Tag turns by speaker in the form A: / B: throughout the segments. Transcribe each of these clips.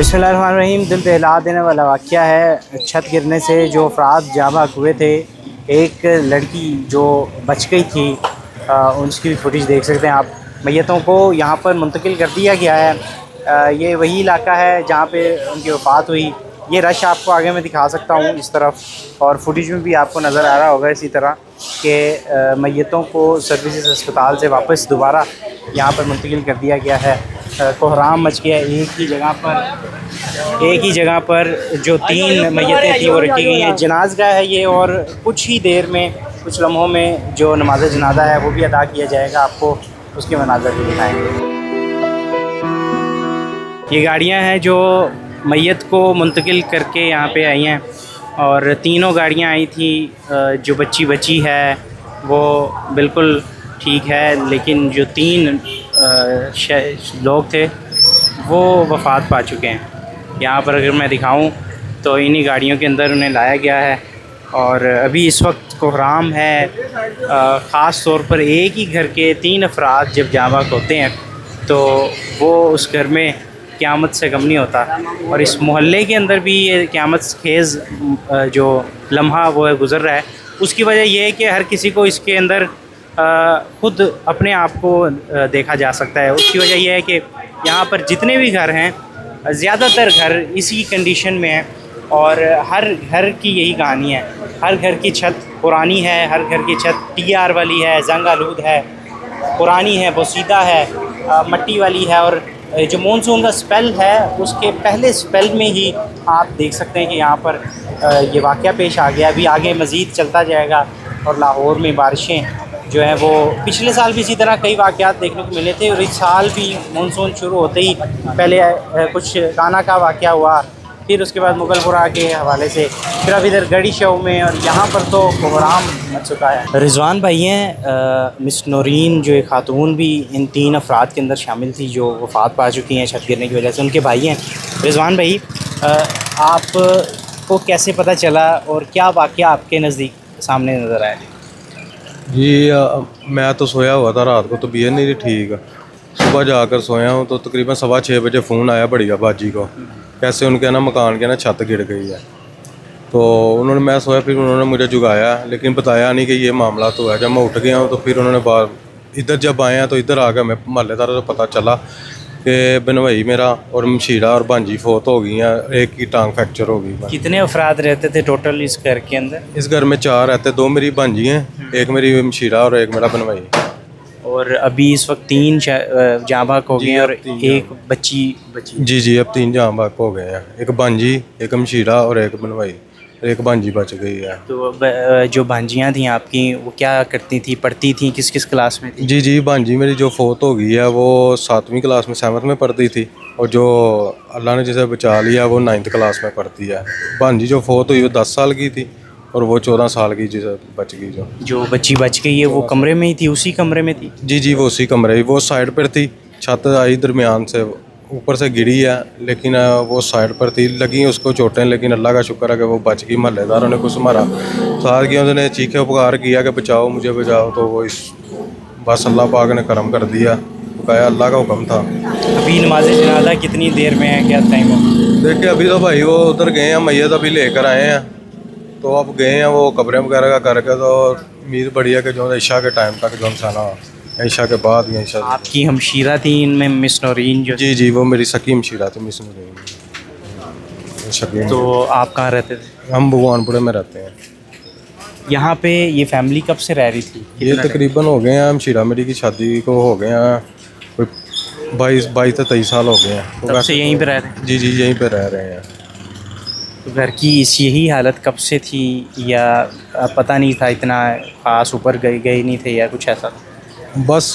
A: बिस्मिल्लाहिर्रहमानिर्रहीम। दिल दहला देने वाला वाक़या है। छत गिरने से जो अफराद जाँ बहक हुए थे, एक लड़की जो बच गई थी, उसकी भी फुटेज देख सकते हैं आप। मैयतों को यहाँ पर मुंतकिल कर दिया गया है। ये वही इलाका है जहाँ पे उनकी वफ़ात हुई। ये रश आपको आगे मैं दिखा सकता हूँ इस तरफ, और फुटेज में भी आपको नज़र आ रहा होगा इसी तरह कि मैयतों को सर्विसेज अस्पताल से वापस दोबारा यहाँ पर मुंतकिल कर दिया गया है। कोहराम मच गया एक ही जगह पर जो 3 मैयतें थी वो रखी गई हैं। जनाज़गाह है ये, और कुछ ही देर में, कुछ लम्हों में जो नमाज़ जनाज़ा है वो भी अदा किया जाएगा। आपको उसके मनाज़र भी दिखाएँगे। ये गाड़ियाँ हैं जो मैयत को मुंतकिल करके यहाँ पे आई हैं, और तीनों गाड़ियाँ आई थी। जो बची है वो बिल्कुल ठीक है, लेकिन जो 3 लोग थे वो वफ़ात पा चुके हैं। यहाँ पर अगर मैं दिखाऊं तो इन्हीं गाड़ियों के अंदर उन्हें लाया गया है, और अभी इस वक्त कोहराम है। ख़ास तौर पर एक ही घर के 3 अफराद जब जाँ बहक होते हैं तो वो उस घर में क़यामत से कम नहीं होता। और इस मोहल्ले के अंदर भी ये क़यामत खेज़ जो लम्हा वो है गुज़र रहा है। उसकी वजह ये है कि हर किसी को इसके अंदर ख़ुद अपने आप को देखा जा सकता है। उसकी वजह यह है कि यहाँ पर जितने भी घर हैं, ज़्यादातर घर इसी कंडीशन में हैं, और हर घर की यही कहानी है। हर घर की छत पुरानी है, हर घर की छत TR वाली है, जंग आलूद है, पुरानी है, बोसीदा है, मट्टी वाली है। और जो मानसून का स्पेल है उसके पहले स्पेल में ही आप देख सकते हैं कि यहाँ पर ये वाक़या पेश आ गया। अभी आगे मज़ीद चलता जाएगा, और लाहौर में बारिशें जो है वो पिछले साल भी इसी तरह कई वाक़यात देखने को मिले थे, और इस साल भी मानसून शुरू होते ही पहले कुछ काना का वाक़या हुआ, फिर उसके बाद मुगलपुरा के हवाले से, फिर अब इधर गढ़ी शव में, और यहाँ पर तो कोहराम मच चुका है। रिजवान भाई हैं, मिस नौरीन जो एक खातून भी इन 3 अफराद के अंदर शामिल थी जो वफ़ात पा चुकी हैं छत गिरने की वजह से, उनके भाई हैं। रिजवान भाई, आपको कैसे पता चला और क्या वाक़या आपके नज़दीक सामने नज़र आया?
B: जी मैं तो सोया हुआ था रात को, तबीयत नहीं थी ठीक। सुबह जाकर सोया हूँ तो तकरीबन 6:15 बजे फ़ोन आया बढ़िया बाजी को, कैसे उनके ना मकान के ना छत गिर गई है। तो उन्होंने, मैं सोया, फिर उन्होंने मुझे जगाया, लेकिन बताया नहीं कि ये मामला तो है। जब मैं उठ गया हूँ तो फिर उन्होंने बाहर इधर जब आए हैं तो इधर आ गया मैं महल्लेदारों को पता चला कि बनवाई मेरा और मशीरा और भांजी फौत हो गई हैं, एक की टांग फ्रैक्चर हो गई।
A: कितने अफराद रहते थे टोटल इस घर के अंदर?
B: इस घर में 4 रहते, 2 मेरी भांजी हैं, एक मेरी मशीरा और एक मेरा बनवाई।
A: और अभी इस वक्त 3 जाँ बहक हो गए हैं और एक बच्ची।
B: जी अब 3 जाँ बहक हो गए हैं, एक भांजी, एक मशीरा और एक बनवाई, एक भांजी बच गई है।
A: तो जो भांजियाँ थी आपकी वो क्या करती थी, पढ़ती थी, किस किस क्लास में थी?
B: जी भांजी मेरी जो फौत हो गई है वो 7वीं क्लास में, 7th में पढ़ती थी, और जो अल्लाह ने जिसे बचा लिया वो 9th क्लास में पढ़ती है। भांजी जो फौत हुई वो 10 साल की थी, और वो 14 साल की जिसे बच गई। जो
A: बच्ची बच गई है वो कमरे में ही थी, उसी कमरे में थी?
B: जी वो उसी कमरे, वो साइड पर थी, छत आई दरमियान से, ऊपर से गिरी है, लेकिन वो साइड पर थी, लगी उसको चोटें, लेकिन अल्लाह का शुक्र है कि वो बच गई। महल्लेदारों ने कुछ मारा, सार किया, उन्होंने चीखे पुकार किया कि बचाओ, मुझे बचाओ, तो वो बस अल्लाह पाक ने करम कर दिया, बकाया अल्लाह का हुक्म था।
A: अभी नमाज जनाजा कितनी देर में है, क्या टाइम हो?
B: देखिए अभी तो भाई वो उधर गए हैं, मैयत अभी लेकर आए हैं, तो अब गए हैं वो कब्रें वगैरह का करके, तो उम्मीद बड़ी है कि जो इशा के टाइम तक जो इंसाना ईशा के बाद या ईशा।
A: आपकी हमशीरा थी इनमें मिस नौरीन जो?
B: जी वो मेरी सकी हमशीरा थी मिस नौरीन।
A: तो आप कहाँ रहते थे?
B: हम भगवानपुरे में रहते हैं।
A: यहाँ पे ये फैमिली कब से रह रही थी?
B: ये तकरीबन हो गए हैं, हमशीरा मेरी की शादी को हो गए हैं कोई 22 से 23 साल हो गए हैं।
A: तब से यहीं पे रह रहे हैं?
B: जी यहीं पे रह रहे हैं।
A: तो घर की यही हालत कब से थी, या पता नहीं था इतना खास, ऊपर गए नहीं थे, या कुछ ऐसा?
B: बस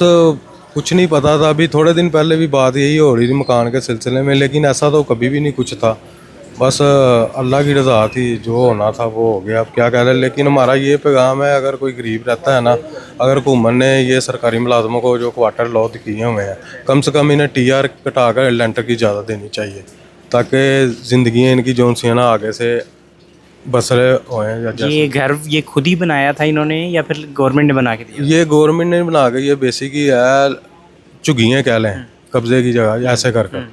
B: कुछ नहीं पता था। अभी थोड़े दिन पहले भी बात यही हो रही थी मकान के सिलसिले में, लेकिन ऐसा तो कभी भी नहीं कुछ था। बस अल्लाह की रज़ा थी, जो होना था वो हो गया, अब क्या कह रहे हैं। लेकिन हमारा ये पैगाम है, अगर कोई गरीब रहता है ना, अगर हुकूमत ने ये सरकारी मुलाजमों को जो क्वार्टर लॉट किए हुए हैं, कम से कम इन्हें TR कटा कर लेंटर की इजाज़त देनी चाहिए, ताकि ज़िंदगी इनकी जो सी ना आगे से बसरे होएं।
A: ये घर ये खुद ही बनाया था इन्होंने, या फिर गवर्नमेंट ने बना के दिया?
B: ये गवर्नमेंट ने बना के, ये बेसिक ही है, झुग्गियाँ कह लें, कब्जे की जगह ऐसे करके।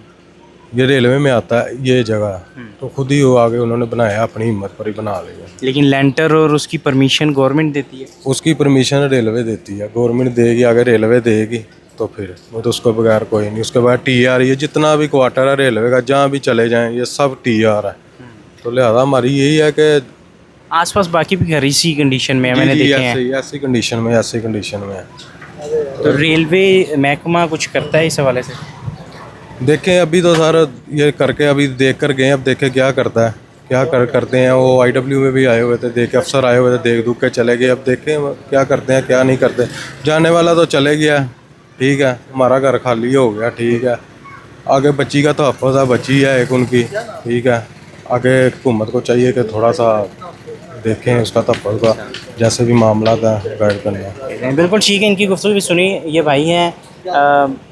B: ये रेलवे में आता है ये जगह, तो खुद ही वो आगे उन्होंने बनाया, अपनी हिम्मत पर ही बना लिया।
A: लेकिन लेंटर और उसकी परमिशन गवर्नमेंट देती है।
B: उसकी परमिशन रेलवे देती है, गवर्नमेंट देगी, आगे रेलवे देगी तो फिर वो तो उसके बगैर कोई नहीं। उसके बाद TR, ये जितना भी क्वार्टर है रेलवे का, जहाँ भी चले जाएं ये सब TR है। तो लिहाजा हमारी यही है कि
A: आसपास बाकी भी घर इसी कंडीशन में है, मैंने देखे हैं।
B: ऐसी कंडीशन में है।
A: तो रेलवे महकमा कुछ करता है इस हवाले से?
B: देखें अभी तो सारा ये करके अभी देख कर गए, अब देखें क्या करता है, क्या करते हैं। वो IW में भी आए हुए थे, देखे अफसर आए हुए थे, देख दुख के चले गए। अब देखें वो क्या करते हैं क्या नहीं करते। जाने वाला तो चले गया, ठीक है, हमारा घर खाली हो गया, ठीक है। आगे बच्ची का तो हफ्ता बच्ची है एक उनकी, ठीक है। आगे हुकूमत को चाहिए कि थोड़ा सा देखें उसका तहफ़्फ़ुज़ का, जैसे भी मामला था गाइड करना।
A: बिल्कुल ठीक है, इनकी गुफ्तगू भी सुनी। ये भाई हैं,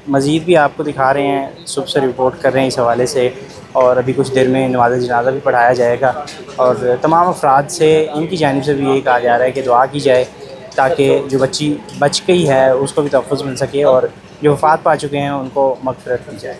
A: मज़ीद भी आपको दिखा रहे हैं, सुबह से रिपोर्ट कर रहे हैं इस हवाले से। और अभी कुछ देर में नमाज़ जनाज़ा भी पढ़ाया जाएगा और तमाम अफराद से इनकी जानिब से भी यही कहा जा रहा है कि दुआ की जाए ताकि जो बच्ची बच गई है उसको भी तहफ़्फ़ुज़ मिल सके और जो वफ़ात पा चुके हैं उनको मग़फ़िरत की जाए।